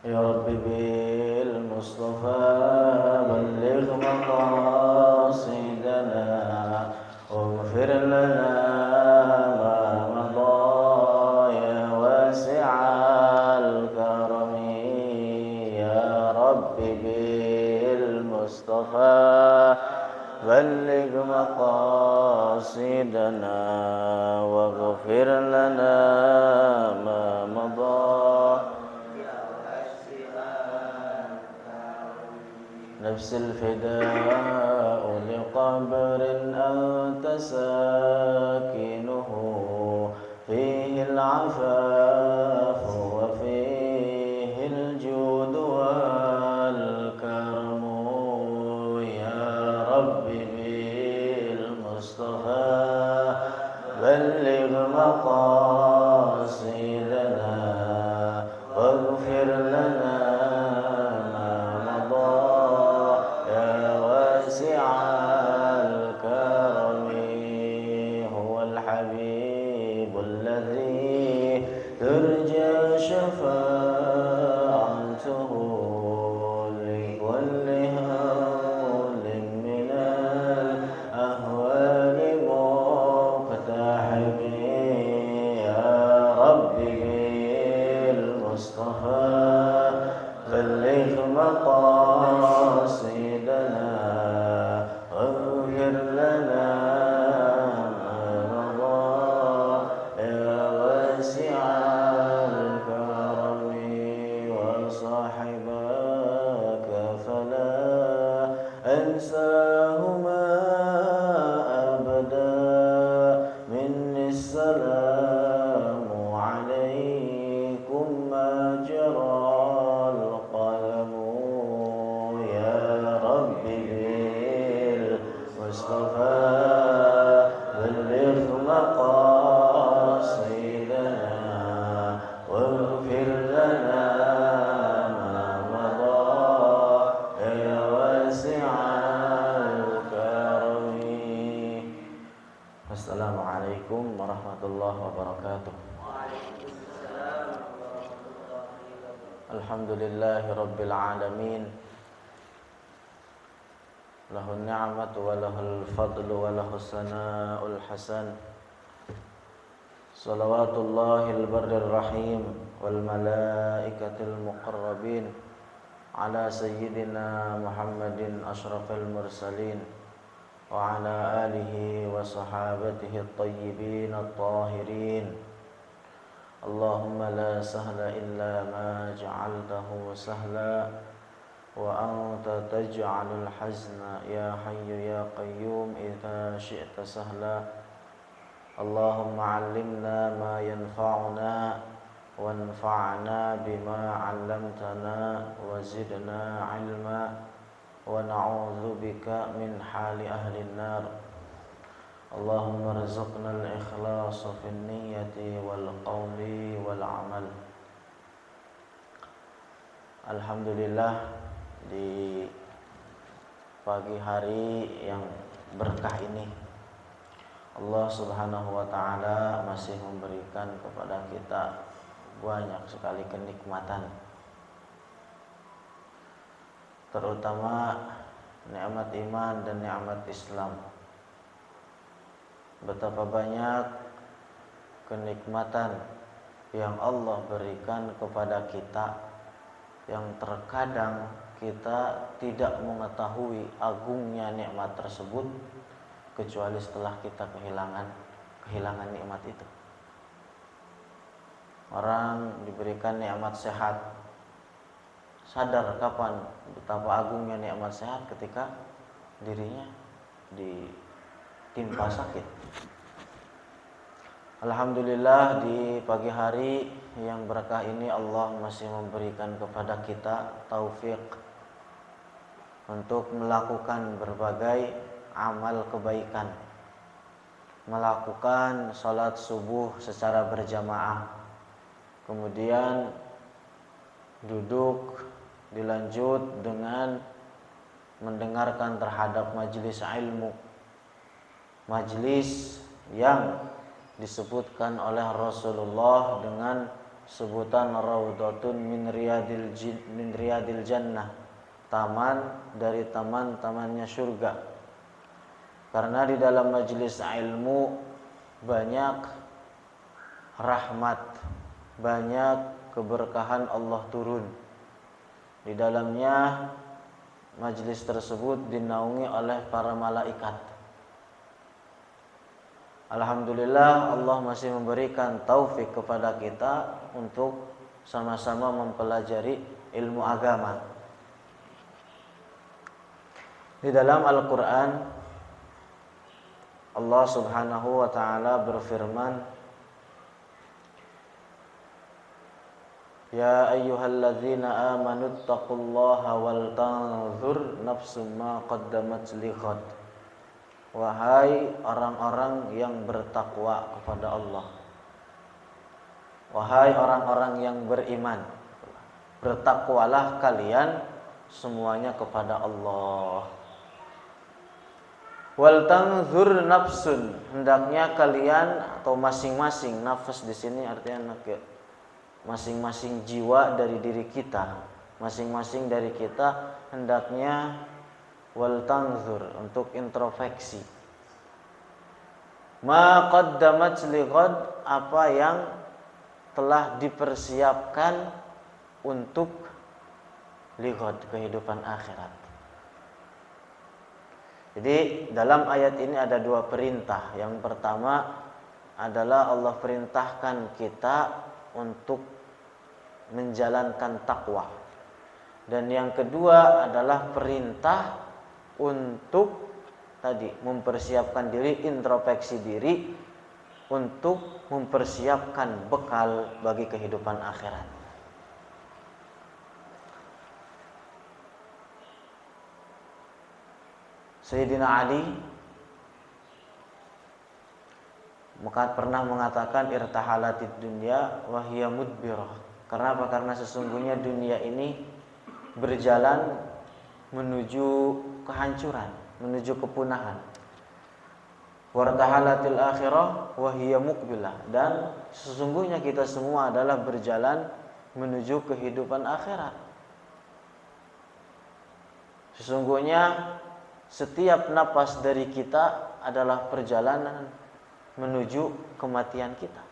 يا رب بالمصطفى بلغ مقاصدنا واغفر لنا ما مضى يا واسع الكرم يا رب بالمصطفى بلغ مقاصدنا واغفر لنا ما مضى نفس الفداء لقبر أنت ساكنه فيه العفاف وفيه الجود والكرم يا رب بالمصطفى بلغ مقاصدنا واغفر لنا ترجى شفاعته لكل هول من الأهوال مقتحم يا رب بالمصطفى بلغ مقاصدنا واغفر لنا أنساهما أبدا مني السلام عليكم ما جرى القلم يا رب بالمصطفى بلغ مقاصدنا واغفر لنا Assalamualaikum warahmatullahi wabarakatuh. Alhamdulillahi rabbil alamin. Lahun ni'matu wa lahul fadlu wa lahus sana'ul hasan. Salawatullahil barrir rahim wal malaikatil muqarrabin ala sayyidina Muhammadin asyrafil mursalin wa ala alihi wa sahabatihi at-tayyibin at-tahirin. Allahumma la sahla illa ma ja'altahu sahla wa anta taj'alul hazna ya hayyu ya qayyum idza syi'ta sahla. Allahumma 'allimna ma yanfa'una wanfa'na bima 'allamtana wa zidna 'ilma wa na'udzu bika min hali ahli an-nar. Allahumma rizqna al-ikhlasa fi an-niyyati wal qawli wal 'amal. Alhamdulillah, di pagi hari yang berkah ini Allah Subhanahu wa taala masih memberikan kepada kita banyak sekali kenikmatan, terutama nikmat iman dan nikmat Islam. Betapa banyak kenikmatan yang Allah berikan kepada kita yang terkadang kita tidak mengetahui agungnya nikmat tersebut kecuali setelah kita kehilangan nikmat itu. Orang diberikan nikmat sehat, sadar kapan betapa agungnya nikmat sehat ketika dirinya ditimpa sakit. Alhamdulillah, di pagi hari yang berkah ini Allah masih memberikan kepada kita taufik untuk melakukan berbagai amal kebaikan, melakukan salat subuh secara berjamaah, kemudian duduk dilanjut dengan mendengarkan terhadap majelis ilmu, majelis yang disebutkan oleh Rasulullah dengan sebutan raudhatun min riyadil jannah, taman dari taman-tamannya surga. Karena di dalam majelis ilmu banyak rahmat, banyak keberkahan Allah turun. Di dalamnya majelis tersebut dinaungi oleh para malaikat. Alhamdulillah, Allah masih memberikan taufik kepada kita untuk sama-sama mempelajari ilmu agama. Di dalam Al-Quran, Allah Subhanahu wa ta'ala berfirman, Ya ayyuhalladzina amanu taqullaha wal tanzur nafsum ma qaddamat lighad. Wahai orang-orang yang bertakwa kepada Allah, wahai orang-orang yang beriman, bertakwalah kalian semuanya kepada Allah. Wal tanzur nafsun, hendaknya kalian atau masing-masing, nafas di sini artinya masing-masing jiwa dari diri kita, masing-masing dari kita hendaknya wal tanzur, untuk introspeksi. Ma qaddamat lighad, apa yang telah dipersiapkan untuk lighad, kehidupan akhirat. Jadi dalam ayat ini ada dua perintah. Yang pertama adalah Allah perintahkan kita untuk menjalankan takwa. Dan yang kedua adalah perintah untuk tadi mempersiapkan diri, introspeksi diri untuk mempersiapkan bekal bagi kehidupan akhirat. Sayyidina Ali pernah mengatakan irtahalatid dunya wa hiya mudbirah. Karena apa? Karena sesungguhnya dunia ini berjalan menuju kehancuran, menuju kepunahan. Wartahalatil akhirah wa hiya muqbilah, dan sesungguhnya kita semua adalah berjalan menuju kehidupan akhirat. Sesungguhnya setiap napas dari kita adalah perjalanan menuju kematian kita,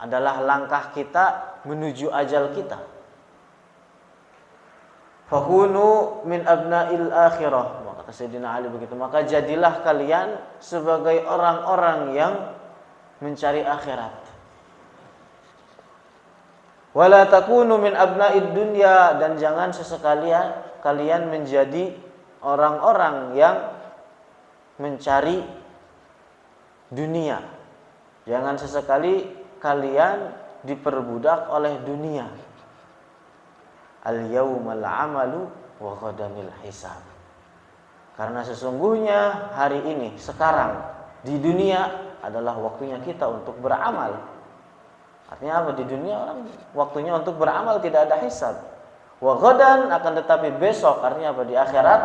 adalah langkah kita menuju ajal kita. Fakunu min abna'il akhirah, kata Sayyidina Ali begitu, maka jadilah kalian sebagai orang-orang yang mencari akhirat. Wala takunu min abna'id dunya, dan jangan sesekali kalian menjadi orang-orang yang mencari dunia. Jangan sesekali kalian diperbudak oleh dunia. Al-yawmal amalu wa ghadanil hisab. Karena sesungguhnya hari ini, sekarang di dunia adalah waktunya kita untuk beramal. Artinya apa? Di dunia orang waktunya untuk beramal, tidak ada hisab. Wa ghadan, akan tetapi besok, artinya apa? Di akhirat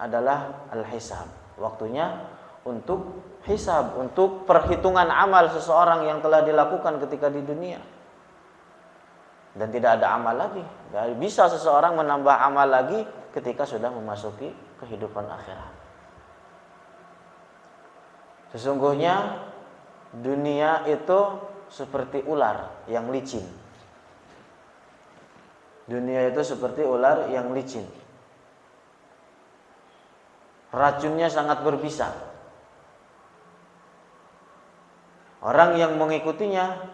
adalah al-hisab. Waktunya untuk hisab, untuk perhitungan amal seseorang yang telah dilakukan ketika di dunia. Dan tidak ada amal lagi. Tidak bisa seseorang menambah amal lagi ketika sudah memasuki kehidupan akhirat. Sesungguhnya dunia itu seperti ular yang licin. Dunia itu seperti ular yang licin. Racunnya sangat berbisa. Orang yang mengikutinya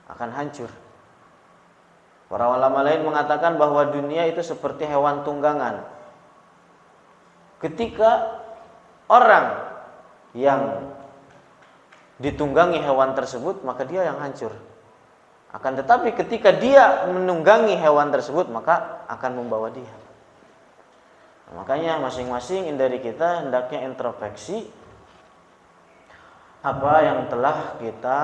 akan hancur. Para ulama lain mengatakan bahwa dunia itu seperti hewan tunggangan. Ketika orang yang ditunggangi hewan tersebut, maka dia yang hancur. Akan tetapi ketika dia menunggangi hewan tersebut, maka akan membawa dia. Makanya masing-masing dari kita hendaknya introspeksi apa yang telah kita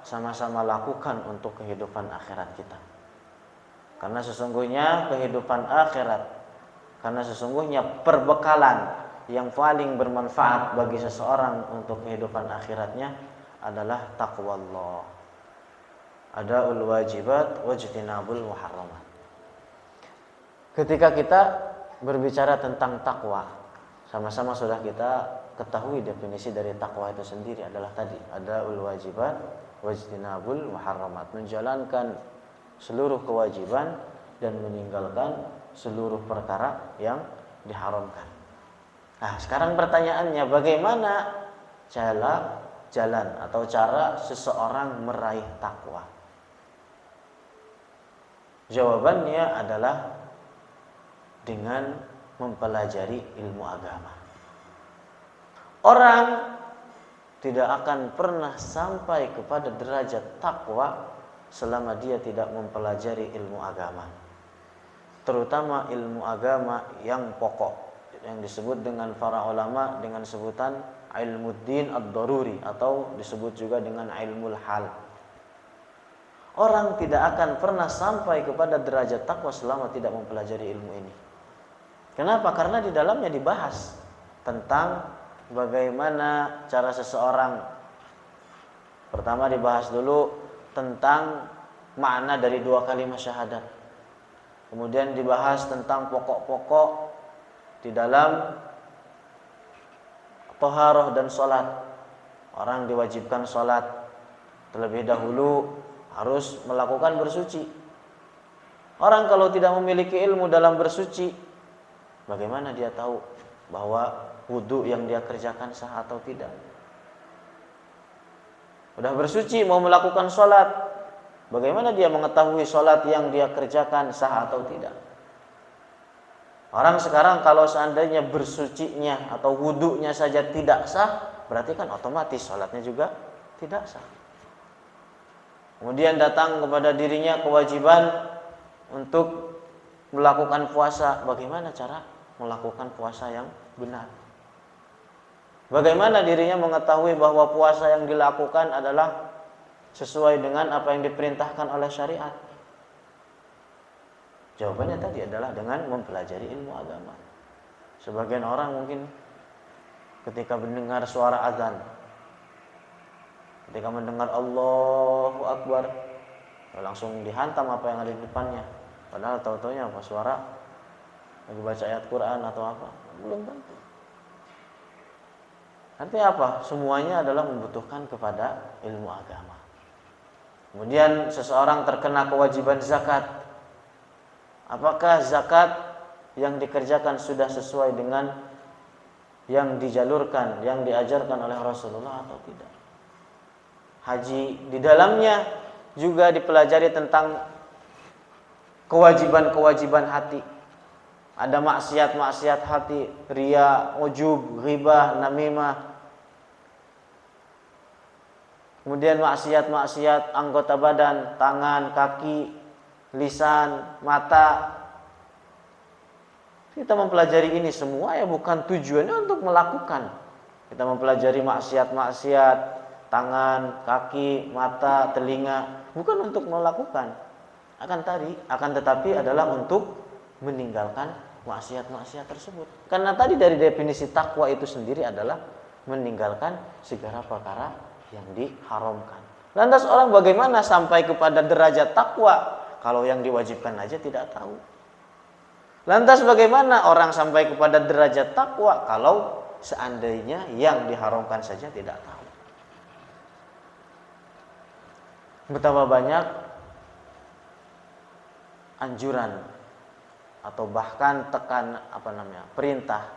sama-sama lakukan untuk kehidupan akhirat kita. Karena sesungguhnya kehidupan akhirat, karena sesungguhnya perbekalan yang paling bermanfaat bagi seseorang untuk kehidupan akhiratnya adalah taqwallah. adaul wajibat wajtinabul muharramat. Ketika kita berbicara tentang takwa, sama-sama sudah kita ketahui definisi dari takwa itu sendiri adalah tadi adaul wajibat wajtinabul muharramat, menjalankan seluruh kewajiban dan meninggalkan seluruh perkara yang diharamkan. Nah, sekarang pertanyaannya, bagaimana jalan atau cara seseorang meraih takwa? Jawabannya adalah dengan mempelajari ilmu agama. Orang tidak akan pernah sampai kepada derajat takwa selama dia tidak mempelajari ilmu agama, terutama ilmu agama yang pokok, yang disebut dengan para ulama dengan sebutan ilmuddin ad-daruri, atau disebut juga dengan ilmul hal. Orang tidak akan pernah sampai kepada derajat takwa selama tidak mempelajari ilmu ini. Kenapa? Karena di dalamnya dibahas tentang bagaimana cara seseorang. Pertama dibahas dulu tentang makna dari dua kalimat syahadat. Kemudian dibahas tentang pokok-pokok di dalam thaharah dan sholat. Orang diwajibkan sholat, terlebih dahulu harus melakukan bersuci. Orang kalau tidak memiliki ilmu dalam bersuci, bagaimana dia tahu bahwa wudu yang dia kerjakan sah atau tidak? Sudah bersuci mau melakukan sholat, bagaimana dia mengetahui sholat yang dia kerjakan sah atau tidak? Orang sekarang kalau seandainya bersucinya atau wudunya saja tidak sah, berarti kan otomatis sholatnya juga tidak sah. Kemudian datang kepada dirinya kewajiban untuk melakukan puasa. Bagaimana cara melakukan puasa yang benar? Bagaimana dirinya mengetahui bahwa puasa yang dilakukan adalah sesuai dengan apa yang diperintahkan oleh syariat? Jawabannya tadi adalah dengan mempelajari ilmu agama. Sebagian orang mungkin ketika mendengar suara azan, ketika mendengar Allahu Akbar, langsung dihantam apa yang ada di depannya. Padahal tahu-taunya apa? Suara lagi baca ayat Quran atau apa? Belum tentu. Artinya apa? Semuanya adalah membutuhkan kepada ilmu agama. Kemudian seseorang terkena kewajiban zakat. Apakah zakat yang dikerjakan sudah sesuai dengan yang dijalurkan, yang diajarkan oleh Rasulullah atau tidak? Haji, di dalamnya juga dipelajari tentang kewajiban-kewajiban hati. Ada maksiat-maksiat hati, riya, ujub, ghibah, namimah. Kemudian maksiat-maksiat anggota badan, tangan, kaki, lisan, mata. Kita mempelajari ini semua ya bukan tujuannya untuk melakukan. Kita mempelajari maksiat-maksiat tangan, kaki, mata, telinga, bukan untuk melakukan. Akan tetapi adalah untuk meninggalkan maksiat-maksiat tersebut. Karena tadi dari definisi takwa itu sendiri adalah meninggalkan segala perkara yang diharamkan. Lantas orang bagaimana sampai kepada derajat takwa kalau yang diwajibkan aja tidak tahu? Lantas bagaimana orang sampai kepada derajat takwa kalau seandainya yang diharamkan saja tidak tahu? Betapa banyak anjuran atau bahkan perintah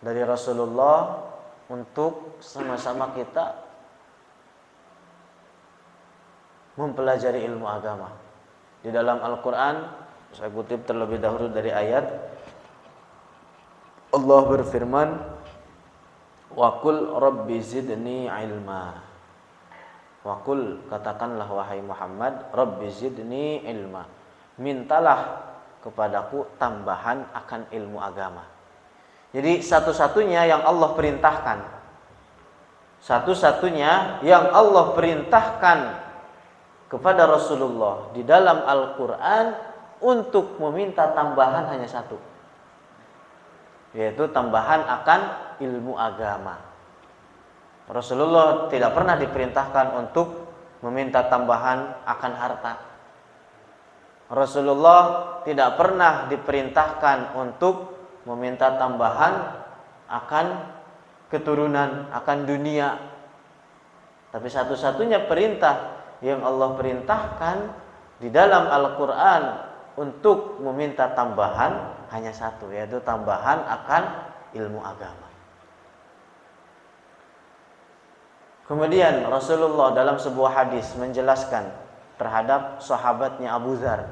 dari Rasulullah untuk sama-sama kita mempelajari ilmu agama. Di dalam Al-Quran, saya kutip terlebih dahulu dari ayat, Allah berfirman, wa qul rabbi zidni ilma. Wa qul, katakanlah wahai Muhammad, rabbi zidni ilma. Mintalah kepadaku tambahan akan ilmu agama. Jadi satu-satunya yang Allah perintahkan, satu-satunya yang Allah perintahkan kepada Rasulullah di dalam Al-Quran untuk meminta tambahan hanya satu, yaitu tambahan akan ilmu agama. Rasulullah tidak pernah diperintahkan untuk meminta tambahan akan harta. Rasulullah tidak pernah diperintahkan untuk meminta tambahan akan keturunan, akan dunia. Tapi satu-satunya perintah yang Allah perintahkan di dalam Al-Quran untuk meminta tambahan hanya satu, yaitu tambahan akan ilmu agama. Kemudian Rasulullah dalam sebuah hadis menjelaskan terhadap sahabatnya Abu Dzar.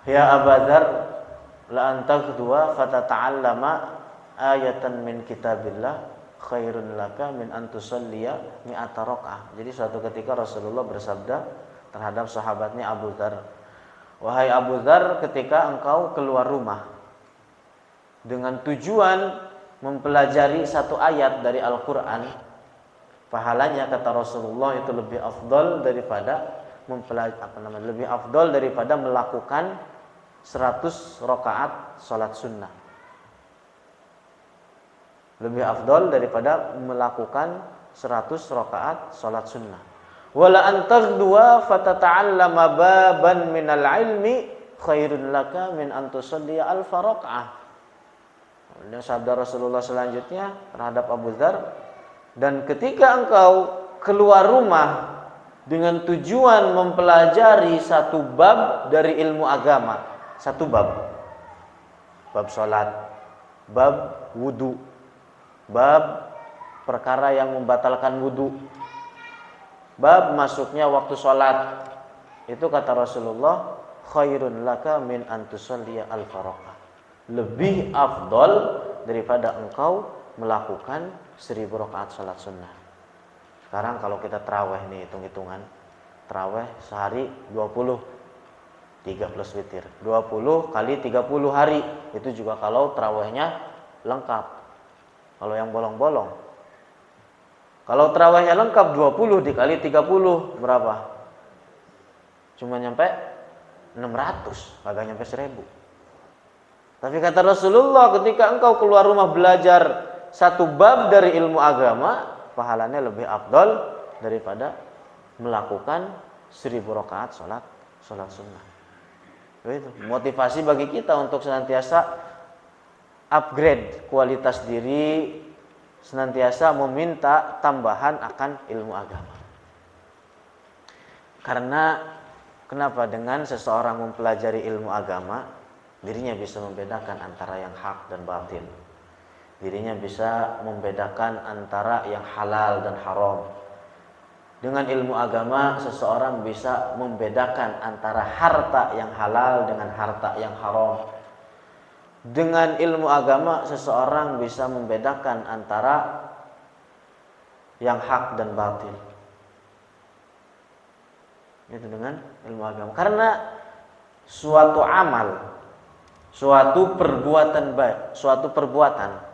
Ya Abu Dzar, la antaghdwa fatata'allama ayatan min kitabillah khairun laka min an tusalliya mi'ata rakaah. Jadi suatu ketika Rasulullah bersabda terhadap sahabatnya Abu Dzar, wahai Abu Dzar, ketika engkau keluar rumah dengan tujuan mempelajari satu ayat dari Al-Quran, pahalanya kata Rasulullah itu lebih afdal daripada lebih afdal daripada melakukan 100 rakaat salat sunnah. Lebih afdal daripada melakukan 100 rakaat salat sunnah. Wala antaghdwa fatata'allama baban minal ilmi khairun laka min an tusalli alfa rakaah. Ini sabda Rasulullah selanjutnya terhadap Abu Dzar, dan ketika engkau keluar rumah dengan tujuan mempelajari satu bab dari ilmu agama, satu bab salat, bab wudu, bab perkara yang membatalkan wudu, bab masuknya waktu salat, itu kata Rasulullah, khairun laka min an tusalliya alfa rakaah. Lebih afdol daripada engkau melakukan 1000 rakaat salat sunnah. Sekarang kalau kita tarawih nih, hitung-hitungan tarawih sehari 20, 3 plus witir, 20 kali 30 hari, itu juga kalau tarawihnya lengkap. Kalau yang bolong-bolong, kalau tarawihnya lengkap 20 dikali 30 berapa? Cuma nyampe 600, kagak nyampe 1000. Tapi kata Rasulullah, ketika engkau keluar rumah belajar satu bab dari ilmu agama, pahalanya lebih afdal daripada melakukan 1000 rakaat salat sunnah. Itu motivasi bagi kita untuk senantiasa upgrade kualitas diri, senantiasa meminta tambahan akan ilmu agama. Karena kenapa? Dengan seseorang mempelajari ilmu agama, dirinya bisa membedakan antara yang hak dan batil. Dirinya bisa membedakan antara yang halal dan haram. Dengan ilmu agama, seseorang bisa membedakan antara harta yang halal dengan harta yang haram. Dengan ilmu agama, seseorang bisa membedakan antara yang hak dan batil. Itu dengan ilmu agama. Karena suatu amal, suatu perbuatan baik, suatu perbuatan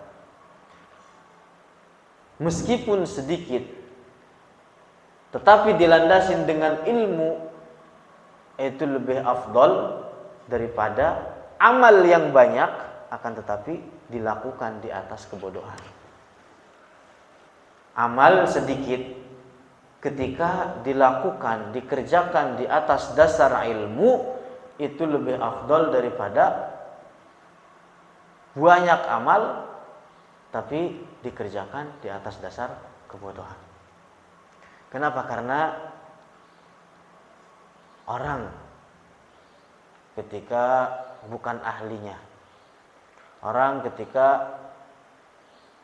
meskipun sedikit tetapi dilandasin dengan ilmu, itu lebih afdol daripada amal yang banyak akan tetapi dilakukan di atas kebodohan. Amal sedikit ketika dilakukan, dikerjakan di atas dasar ilmu, itu lebih afdol daripada banyak amal tapi dikerjakan di atas dasar kebodohan. Kenapa? Karena orang ketika bukan ahlinya, orang ketika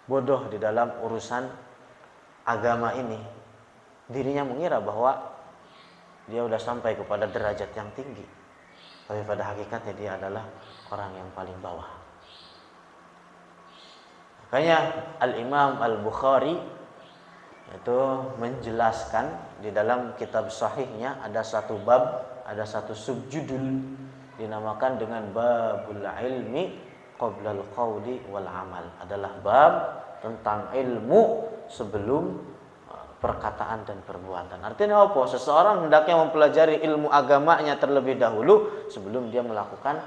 bodoh di dalam urusan agama ini, dirinya mengira bahwa dia sudah sampai kepada derajat yang tinggi, tapi pada hakikatnya dia adalah orang yang paling bawah. Makanya Al-Imam Al-Bukhari itu menjelaskan di dalam kitab sahihnya, ada satu bab, ada satu subjudul dinamakan dengan babul ilmi qoblal qawli wal amal. Adalah bab tentang ilmu sebelum perkataan dan perbuatan. Artinya apa? Seseorang hendaknya mempelajari ilmu agamanya terlebih dahulu sebelum dia melakukan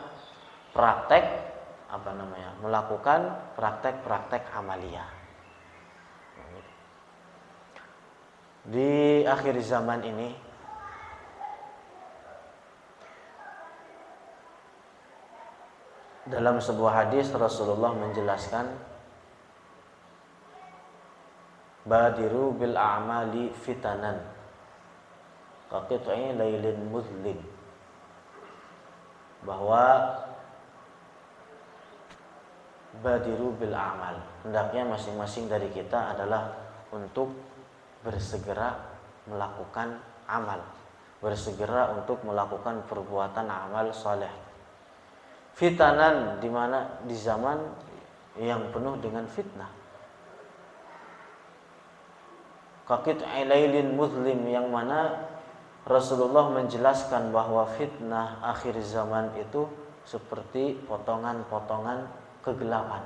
melakukan praktek-praktek amaliyah. Di akhir zaman ini dalam sebuah hadis Rasulullah menjelaskan, badiru bil a'mali fitanan kaqit'i lailin muzlim, bahwa badiru bil a'mal, hendaknya masing-masing dari kita adalah untuk bersegera melakukan amal, bersegera untuk melakukan perbuatan amal saleh. Fitanan, di mana di zaman yang penuh dengan fitnah. Qaqit'i lailin muzlim, yang mana Rasulullah menjelaskan bahwa fitnah akhir zaman itu seperti potongan-potongan kegelapan.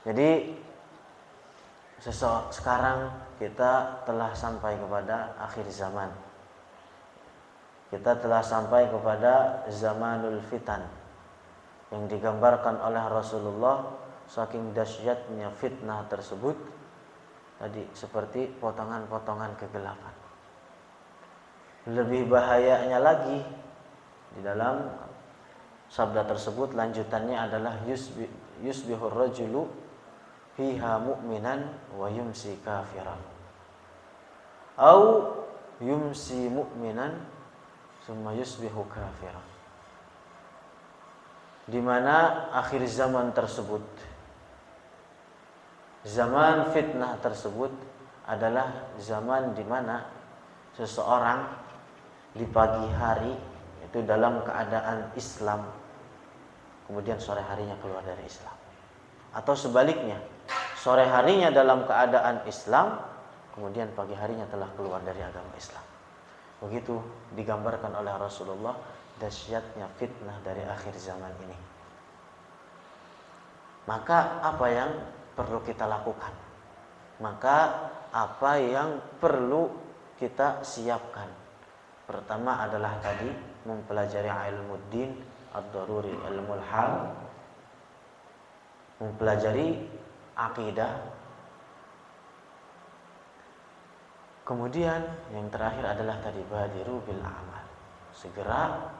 Jadi sekarang kita telah sampai kepada akhir zaman. Kita telah sampai kepada zamanul fitan yang digambarkan oleh Rasulullah. Saking dahsyatnya fitnah tersebut tadi seperti potongan-potongan kegelapan. Lebih bahayanya lagi, di dalam sabda tersebut lanjutannya adalah yusbihur rajulu fiha mu'minan wa yumsi kafiran, au yumsi mu'minan summa yusbihu kafiran. Di mana akhir zaman tersebut, zaman fitnah tersebut adalah zaman di mana seseorang di pagi hari itu dalam keadaan Islam, kemudian sore harinya keluar dari Islam, atau sebaliknya, sore harinya dalam keadaan Islam, kemudian pagi harinya telah keluar dari agama Islam. Begitu digambarkan oleh Rasulullah dahsyatnya fitnah dari akhir zaman ini. Maka apa yang perlu kita lakukan? Maka apa yang perlu kita siapkan? Pertama adalah tadi mempelajari ilmu din ad-daruri, ilmul hal, mempelajari akidah. Kemudian yang terakhir adalah tadi badiru bil amal, segera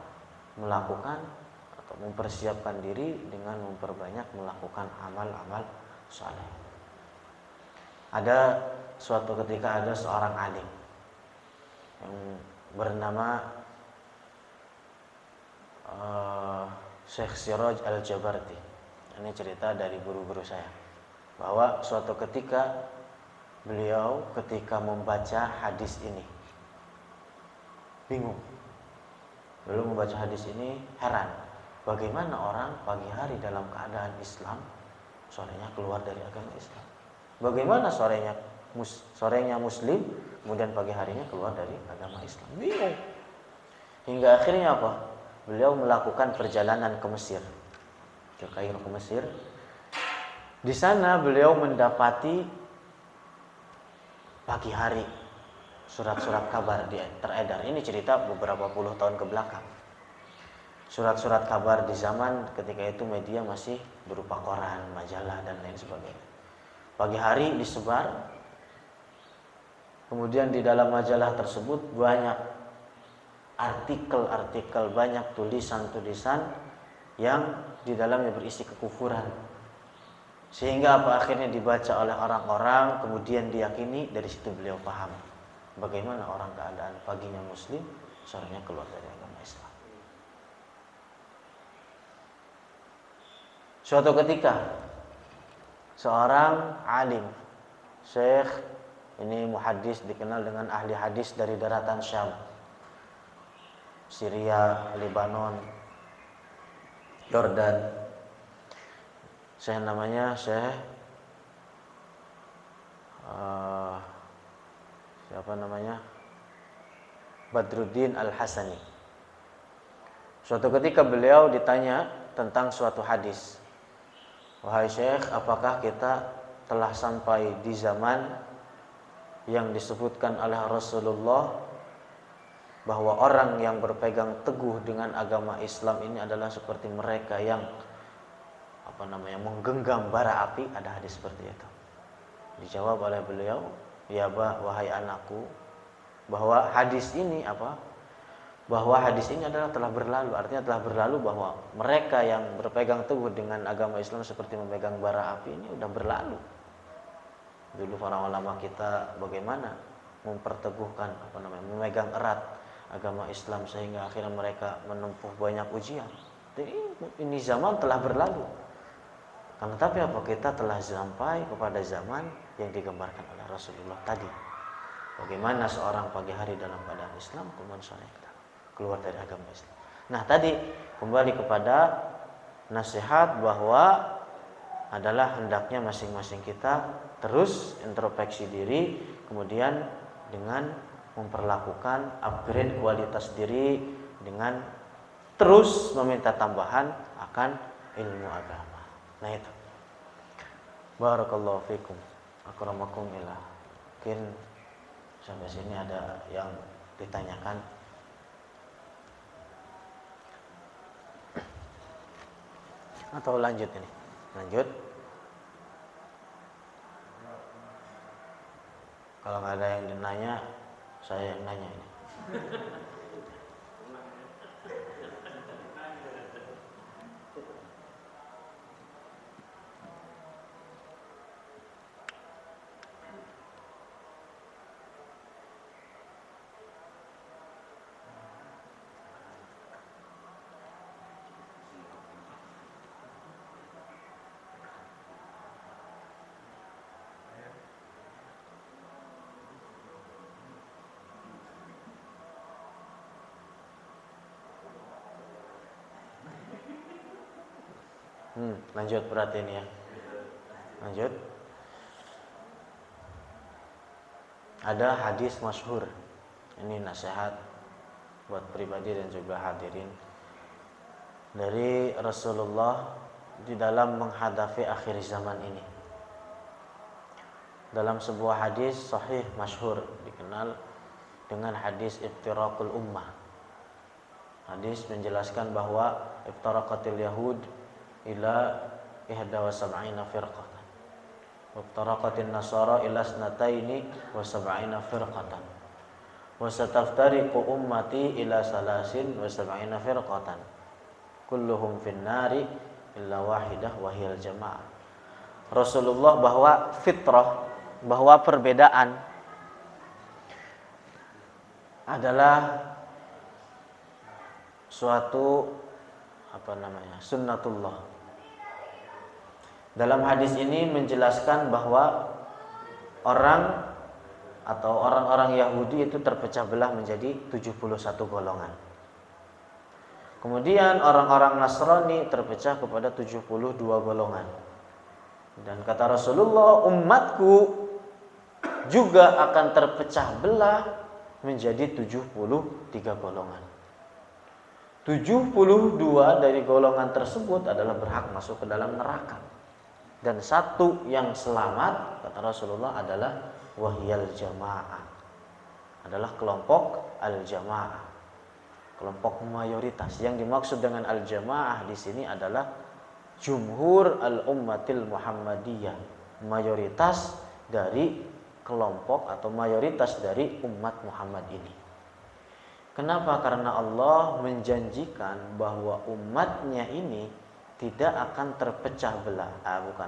melakukan atau mempersiapkan diri dengan memperbanyak melakukan amal-amal saleh. Ada suatu ketika ada seorang alim yang bernama Syekh Siraj Al-Jabarti. Ini cerita dari guru-guru saya, bahwa suatu ketika beliau ketika membaca hadis ini bingung. Beliau membaca hadis ini heran, bagaimana orang pagi hari dalam keadaan Islam, sorenya keluar dari agama Islam. Bagaimana sorenya Muslim, kemudian pagi harinya keluar dari agama Islam. Bingung. Hingga akhirnya apa? Beliau melakukan perjalanan ke Mesir, ke Kairo, ke Mesir. Di sana beliau mendapati pagi hari surat-surat kabar teredar. Ini cerita beberapa puluh tahun ke belakang. Surat-surat kabar di zaman ketika itu media masih berupa koran, majalah, dan lain sebagainya. Pagi hari disebar. Kemudian di dalam majalah tersebut banyak artikel-artikel, banyak tulisan-tulisan yang di dalamnya berisi kekufuran. Sehingga apa, akhirnya dibaca oleh orang-orang, kemudian diyakini. Dari situ beliau paham bagaimana orang keadaan paginya Muslim, sorenya keluar dari agama Islam. Suatu ketika seorang alim, Syekh, ini muhaddis, dikenal dengan ahli hadis dari daratan Syam, Syria, Lebanon, Yordan. Syekh namanya Syekh siapa namanya? Badruddin Al-Hasani. Suatu ketika beliau ditanya tentang suatu hadis. Wahai Syekh, apakah kita telah sampai di zaman yang disebutkan oleh Rasulullah bahwa orang yang berpegang teguh dengan agama Islam ini adalah seperti mereka yang menggenggam bara api? Ada hadis seperti itu. Dijawab oleh beliau, "Ya bah, wahai anakku, bahwa hadis ini apa? Bahwa hadis ini adalah telah berlalu." Artinya telah berlalu bahwa mereka yang berpegang teguh dengan agama Islam seperti memegang bara api ini udah berlalu. Dulu para ulama kita bagaimana memperteguhkan memegang erat agama Islam sehingga akhirnya mereka menempuh banyak ujian. Jadi ini zaman telah berlalu. Kan tetapi apa, kita telah sampai kepada zaman yang digambarkan oleh Rasulullah tadi. Bagaimana seorang pagi hari dalam keadaan Islam, kemudian sore keluar dari agama Islam. Nah, tadi kembali kepada nasihat bahwa adalah hendaknya masing-masing kita terus introspeksi diri, kemudian dengan memperlakukan upgrade kualitas diri dengan terus meminta tambahan akan ilmu agama. Nah itu. Barakallahu fikum. Akramakumullah. Mungkin sampai sini ada yang ditanyakan. Atau lanjut ini? Lanjut. Kalau nggak ada yang nanya, saya yang nanya ini. Lanjut berarti ini ya. Lanjut. Ada hadis masyhur. Ini nasihat buat pribadi dan juga hadirin dari Rasulullah di dalam menghadapi akhir zaman ini. Dalam sebuah hadis sahih masyhur dikenal dengan hadis iftiraqul ummah. Hadis menjelaskan bahwa iftaraqatil yahud ila 71 firqatan wa iftaraqatin nasara ila 72 firqatan wa sataftariqu ummati ila 73 firqatan kulluhum finnari illa wahidah wahiyal jamaah. Rasulullah bahwa fitrah, bahwa perbedaan adalah suatu sunnatullah. Dalam hadis ini menjelaskan bahwa orang atau orang-orang Yahudi itu terpecah belah menjadi 71 golongan. Kemudian orang-orang Nasrani terpecah kepada 72 golongan. Dan kata Rasulullah, umatku juga akan terpecah belah menjadi 73 golongan. 72 dari golongan tersebut adalah berhak masuk ke dalam neraka. Dan satu yang selamat, kata Rasulullah, adalah wahyal jamaah. Adalah kelompok al-jamaah. Kelompok mayoritas. Yang dimaksud dengan al-jamaah di sini adalah jumhur al-ummatil Muhammadiyah. Mayoritas dari kelompok atau mayoritas dari umat Muhammad ini. Kenapa? Karena Allah menjanjikan bahwa umatnya ini tidak akan terpecah belah.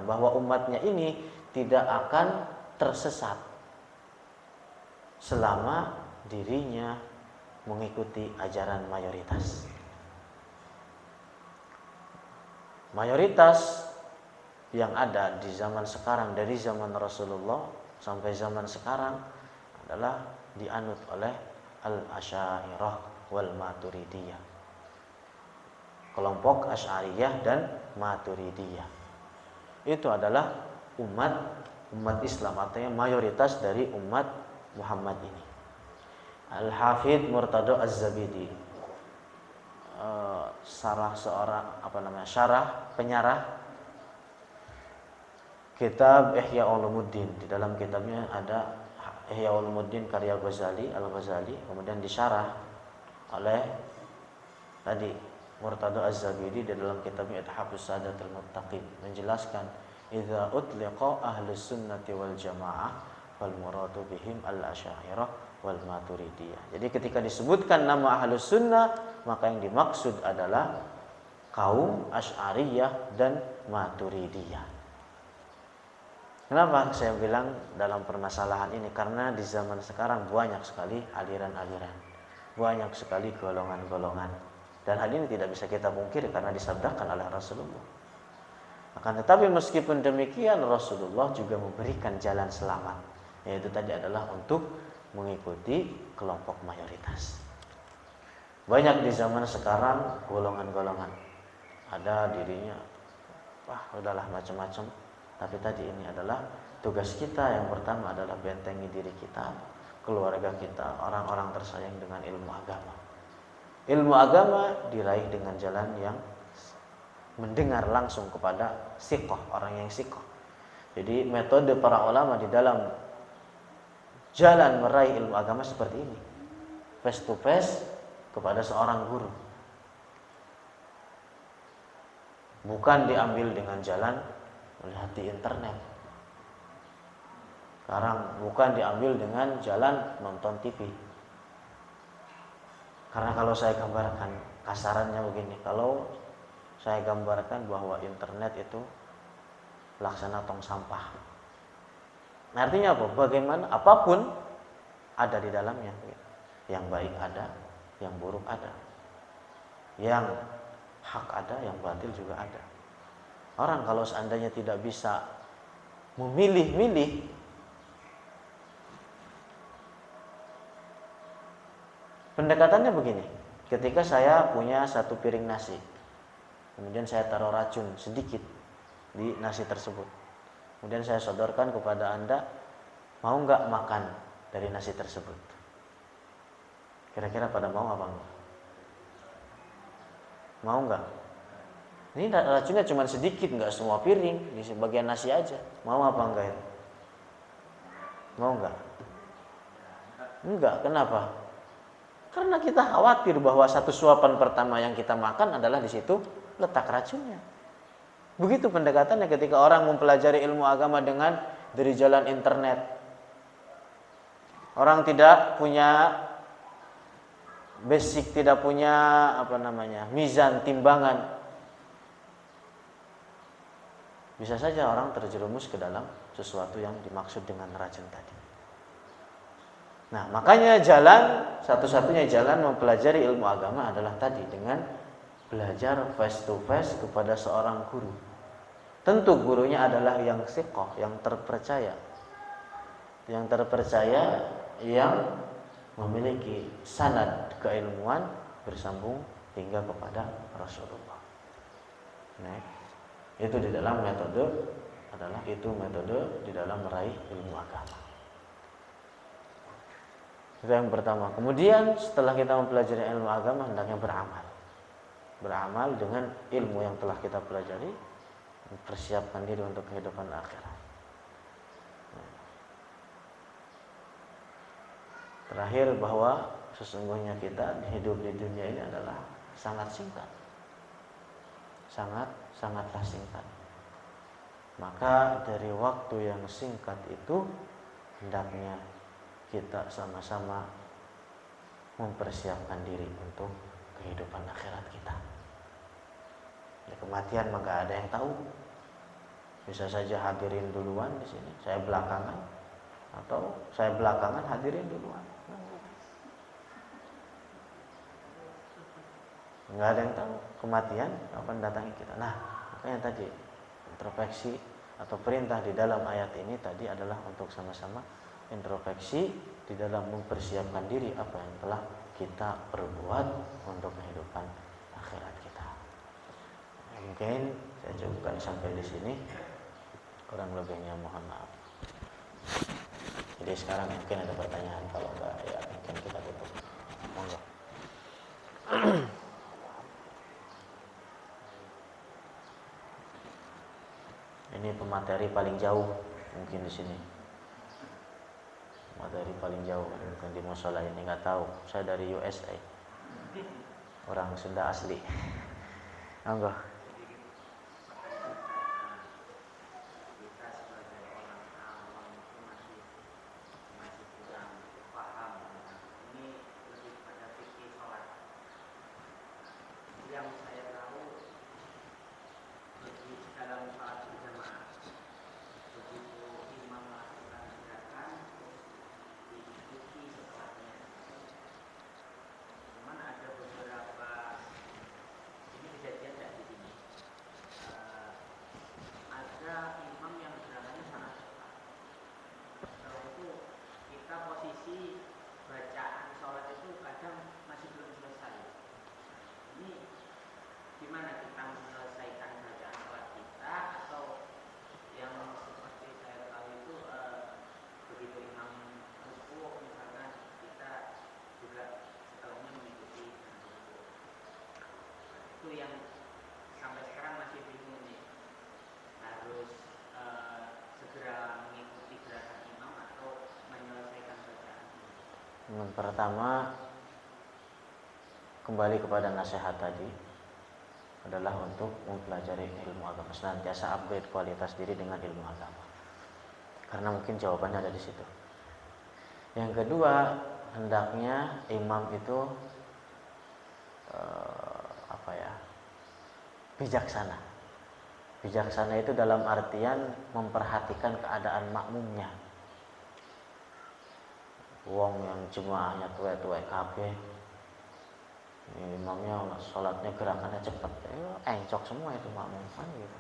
Bahwa umatnya ini tidak akan tersesat selama dirinya mengikuti ajaran mayoritas. Mayoritas yang ada di zaman sekarang, dari zaman Rasulullah sampai zaman sekarang, adalah dianut oleh al-Asy'ariyah wal Maturidiyah. Kelompok Asy'ariyah dan Maturidiyah. Itu adalah umat Islam, artinya mayoritas dari umat Muhammad ini. Al-Hafidz Murtada Az-Zabidi, penyarah kitab Ihya Ulumuddin. Di dalam kitabnya ada Ihya Ulumuddin karya Al-Ghazali, kemudian disyarah oleh tadi Murtada Az-Zabidi di dalam kitabnya Ithafus Sadatul Muttaqin, menjelaskan idza utliqa ahlus sunnati wal jamaah wal muradu bihim al-asy'ariyah wal maturidiyah. Jadi ketika disebutkan nama ahlus sunnah, maka yang dimaksud adalah kaum Asy'ariyah dan Maturidiyah. Kenapa saya bilang dalam permasalahan ini? Karena di zaman sekarang banyak sekali aliran-aliran, banyak sekali golongan-golongan, dan hal ini tidak bisa kita pungkiri karena disabdakan oleh Rasulullah. Akan tetapi meskipun demikian, Rasulullah juga memberikan jalan selamat, yaitu tadi adalah untuk mengikuti kelompok mayoritas. Banyak di zaman sekarang golongan-golongan, ada dirinya, wah udahlah macam-macam. Tapi tadi ini adalah tugas kita yang pertama adalah bentengi diri kita, keluarga kita, orang-orang tersayang dengan ilmu agama. Ilmu agama diraih dengan jalan yang mendengar langsung kepada siqah, orang yang siqah. Jadi metode para ulama di dalam jalan meraih ilmu agama seperti ini, face to face kepada seorang guru, bukan diambil dengan jalan melihat di internet. Sekarang bukan diambil dengan jalan nonton TV. Karena kalau saya gambarkan kasarannya begini, kalau saya gambarkan bahwa internet itu laksana tong sampah. Artinya apa? Bagaimana apapun ada di dalamnya. Yang baik ada, yang buruk ada. Yang hak ada, yang batil juga ada. Orang kalau seandainya tidak bisa memilih-milih, pendekatannya begini. Ketika saya punya satu piring nasi, kemudian saya taruh racun sedikit di nasi tersebut, kemudian saya sodorkan kepada Anda, mau nggak makan dari nasi tersebut? Kira-kira pada mau apa enggak? Mau nggak? Ini racunnya cuma sedikit, nggak semua piring, di sebagian nasi aja. Mau apa enggak itu? Mau nggak? Enggak, kenapa? Karena kita khawatir bahwa satu suapan pertama yang kita makan adalah di situ letak racunnya. Begitu pendekatannya ketika orang mempelajari ilmu agama dengan dari jalan internet. Orang tidak punya basic, tidak punya mizan, timbangan. Bisa saja orang terjerumus ke dalam sesuatu yang dimaksud dengan racun tadi. Nah, makanya satu-satunya jalan mempelajari ilmu agama adalah tadi dengan belajar face to face kepada seorang guru. Tentu gurunya adalah yang siqah, yang terpercaya. Yang terpercaya, yang memiliki sanad keilmuan bersambung hingga kepada Rasulullah. Nah, itu di dalam metode di dalam meraih ilmu agama. Itu yang pertama. Kemudian setelah kita mempelajari ilmu agama, hendaknya beramal. Beramal dengan ilmu yang telah kita pelajari, mempersiapkan diri untuk kehidupan akhirat. Terakhir, bahwa sesungguhnya kita hidup di dunia ini adalah sangat singkat. Sangatlah singkat. Maka dari waktu yang singkat itu hendaknya kita sama-sama mempersiapkan diri untuk kehidupan akhirat kita. Ya, kematian maka ada yang tahu. Bisa saja hadirin duluan di sini, saya belakangan, atau saya belakangan hadirin duluan. Nggak ada yang tahu kematian kapan datangi kita. Nah, makanya tadi introspeksi atau perintah di dalam ayat ini tadi adalah untuk sama-sama introspeksi di dalam mempersiapkan diri apa yang telah kita perbuat untuk kehidupan akhirat kita. Mungkin saya cukupkan sampai di sini. Kurang lebihnya mohon maaf. Jadi sekarang mungkin ada pertanyaan, kalau enggak ya mungkin kita tutup. Monggo. Ini pemateri paling jauh mungkin di sini. Materi paling jauh mungkin di musola ini, nggak tahu. Saya dari USA. Orang Sunda asli. Enggak. Yang pertama, kembali kepada nasihat tadi adalah untuk mempelajari ilmu agama, senantiasa upgrade kualitas diri dengan ilmu agama. Karena mungkin jawabannya ada di situ. Yang kedua, hendaknya imam itu bijaksana. Bijaksana itu dalam artian memperhatikan keadaan makmumnya. Wong yang jemaahnya tuwe-tuwe kabeh, imamnya sholatnya gerakannya cepat, encok semua itu makmum kan gitu.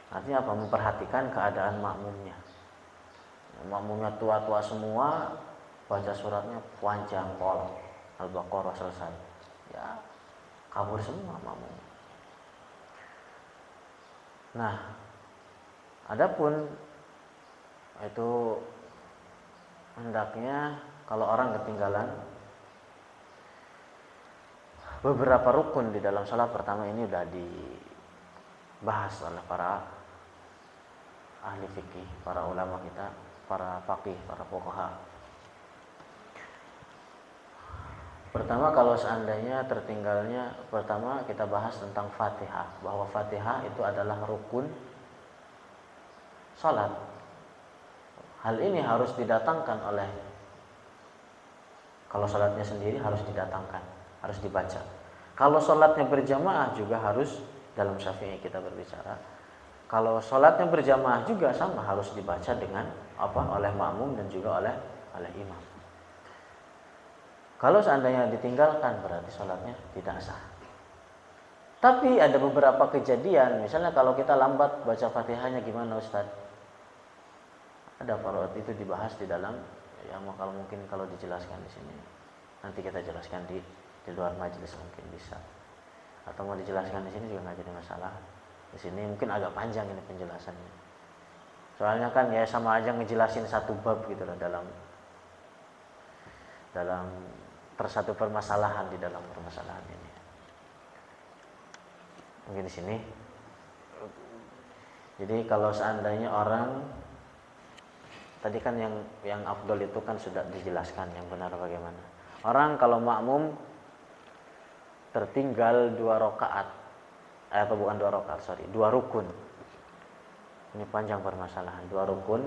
Artinya apa? Memperhatikan keadaan makmumnya. Makmumnya tua-tua semua, baca suratnya panjang pol, Al-Baqarah selesai, ya kabur semua makmum. Nah, adapun itu hendaknya kalau orang ketinggalan beberapa rukun di dalam sholat, pertama ini sudah dibahas oleh para ahli fikih, para ulama kita, para faqih, para fuqaha. Pertama, kalau seandainya tertinggalnya, pertama kita bahas tentang Fatihah, bahwa Fatihah itu adalah rukun sholat. Hal ini harus didatangkan oleh, kalau sholatnya sendiri harus didatangkan, harus dibaca. Kalau sholatnya berjamaah juga harus, dalam Syafi'i kita berbicara, kalau sholatnya berjamaah juga sama, harus dibaca dengan oleh makmum dan juga oleh imam. Kalau seandainya ditinggalkan berarti sholatnya tidak sah. Tapi ada beberapa kejadian, misalnya kalau kita lambat baca Fatihahnya gimana Ustaz? Ada paraat itu dibahas di dalam, ya kalau mungkin kalau dijelaskan di sini, nanti kita jelaskan di luar majelis mungkin bisa. Atau mau dijelaskan di sini juga nggak jadi masalah. Di sini mungkin agak panjang ini penjelasannya. Soalnya kan ya sama aja ngejelasin satu bab gitu loh dalam satu permasalahan di dalam permasalahan ini. Mungkin di sini. Jadi kalau seandainya orang tadi kan yang afdol itu kan sudah dijelaskan yang benar bagaimana. Orang kalau makmum tertinggal 2 rakaat, atau bukan 2 rakaat, 2 rukun. Ini panjang permasalahan, 2 rukun.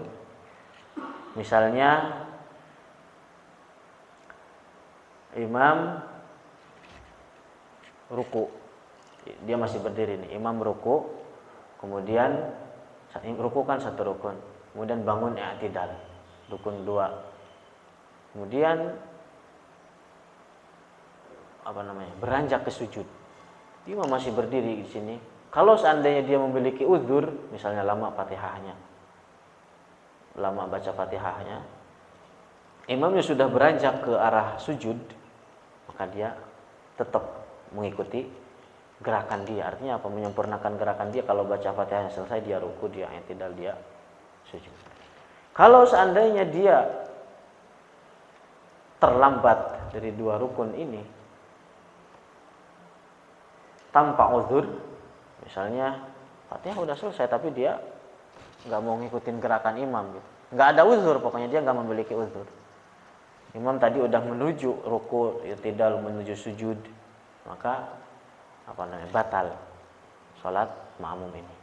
Misalnya imam ruku, dia masih berdiri nih, imam ruku, kemudian ruku kan 1 rukun, kemudian bangun i'tidal, rukun 2, kemudian beranjak ke sujud, imam masih berdiri di sini. Kalau seandainya dia memiliki uzur, misalnya lama baca Fatihahnya, imamnya sudah beranjak ke arah sujud, maka dia tetap mengikuti gerakan dia. Artinya apa? Menyempurnakan gerakan dia. Kalau baca Fatihahnya selesai, dia ruku, dia i'tidal, dia sujud. Kalau seandainya dia terlambat dari 2 rukun ini tanpa uzur, misalnya Fatihah udah selesai tapi dia nggak mau ngikutin gerakan imam gitu, nggak ada uzur, pokoknya dia nggak memiliki uzur. Imam tadi udah menuju ruku, i'tidal, menuju sujud, maka batal sholat makmum ini.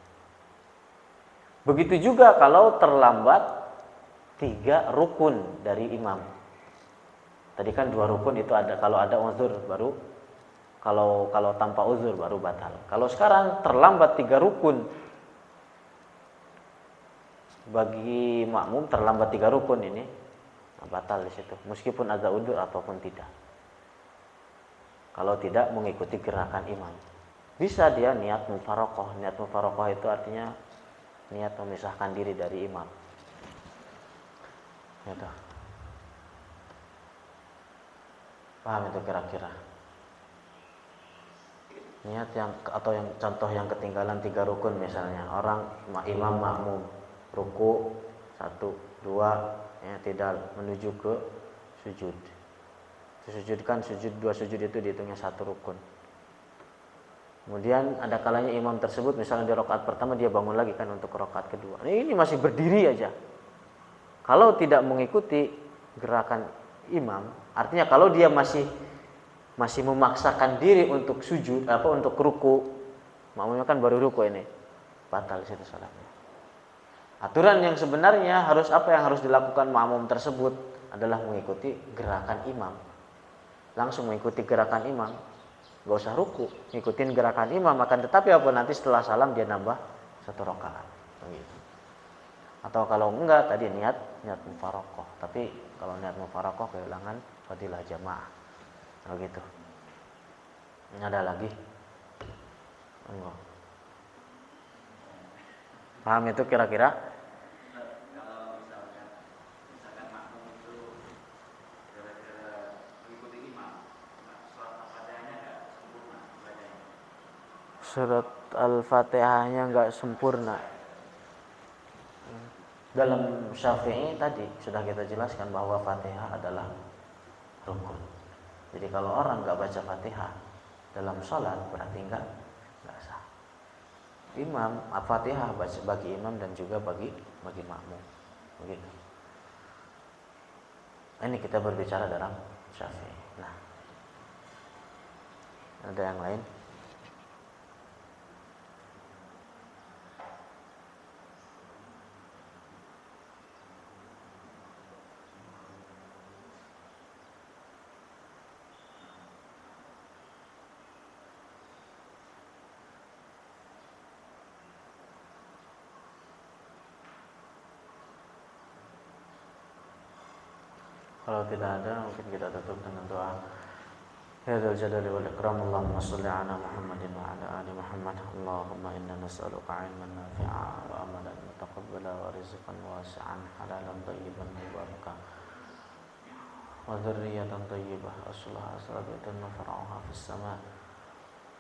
Begitu juga kalau terlambat 3 rukun dari imam. Tadi kan 2 rukun itu ada, kalau ada uzur baru, kalau tanpa uzur baru batal. Kalau sekarang terlambat 3 rukun, bagi makmum terlambat 3 rukun ini batal di situ, meskipun ada uzur ataupun tidak. Kalau tidak mengikuti gerakan imam, bisa dia niat mufaraqah. Niat mufaraqah itu artinya niat memisahkan diri dari imam. Gitu. Paham itu kira-kira? Niat yang contoh yang ketinggalan 3 rukun misalnya, orang imam makmum ruku 1, 2, i'tidal, menuju ke sujud. Sujud 2 sujud itu dihitungnya 1 rukun. Kemudian ada kalanya imam tersebut misalnya di rakaat pertama dia bangun lagi kan untuk rakaat kedua. Ini masih berdiri aja. Kalau tidak mengikuti gerakan imam, artinya kalau dia masih memaksakan diri untuk sujud untuk ruku, makmumnya kan baru ruku ini, batal situ salatnya. Aturan yang sebenarnya apa yang harus dilakukan makmum tersebut adalah mengikuti gerakan imam. Langsung mengikuti gerakan imam. Gak usah ruku, ngikutin gerakan imam, akan tetapi nanti setelah salam dia nambah 1 rakaat. Begitu. Atau kalau enggak tadi niat mufarokoh. Tapi kalau niat mufarokoh kehilangan fadilah jamaah. Begitu. Ini ada lagi? Enggak. Paham itu kira-kira? Surat Al-Fatihahnya enggak sempurna. Dalam Syafi'i tadi sudah kita jelaskan bahwa Fatihah adalah rukun. Jadi kalau orang enggak baca Fatihah dalam sholat berarti enggak sah. Imam Al-Fatihah baca bagi imam dan juga bagi makmum. Begitu. Ini kita berbicara dalam Syafi'i. Nah, ada yang lain? Kalau tidak ada, mungkin kita tutup dengan doa. Ya dzal jalali wal ikram, Allahumma shalli ala Muhammadin wa ala ali Muhammad. Allahumma inna nas'aluka 'ilman nafi'a wa amalan mutaqabbala wa rizqan wasi'an halalan thayyiban mubarakan wa dzurriyyatan thayyibah aslaha sabatan far'uha fis sama'.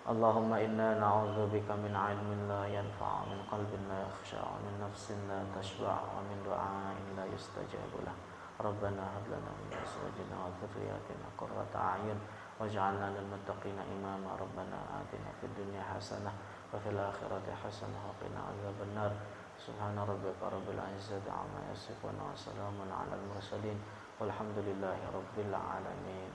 Allahumma inna na'udzubika min 'ilmin la yanfa' min qalbin la yakhsha' min nafsin la tashba' wa min du'a'in la yustajabu lah. Rabbana hab lana min azwajina wa dhurriyyatina qurrata a'yun waj'alna lil muttaqina imama. Rabbana atina fid dunya hasanah wa fil akhirati hasanah wa qina adzabannar. Subhana rabbika rabbil izzati amma yasifun wa salamun 'alal mursalin walhamdulillahi rabbil alamin.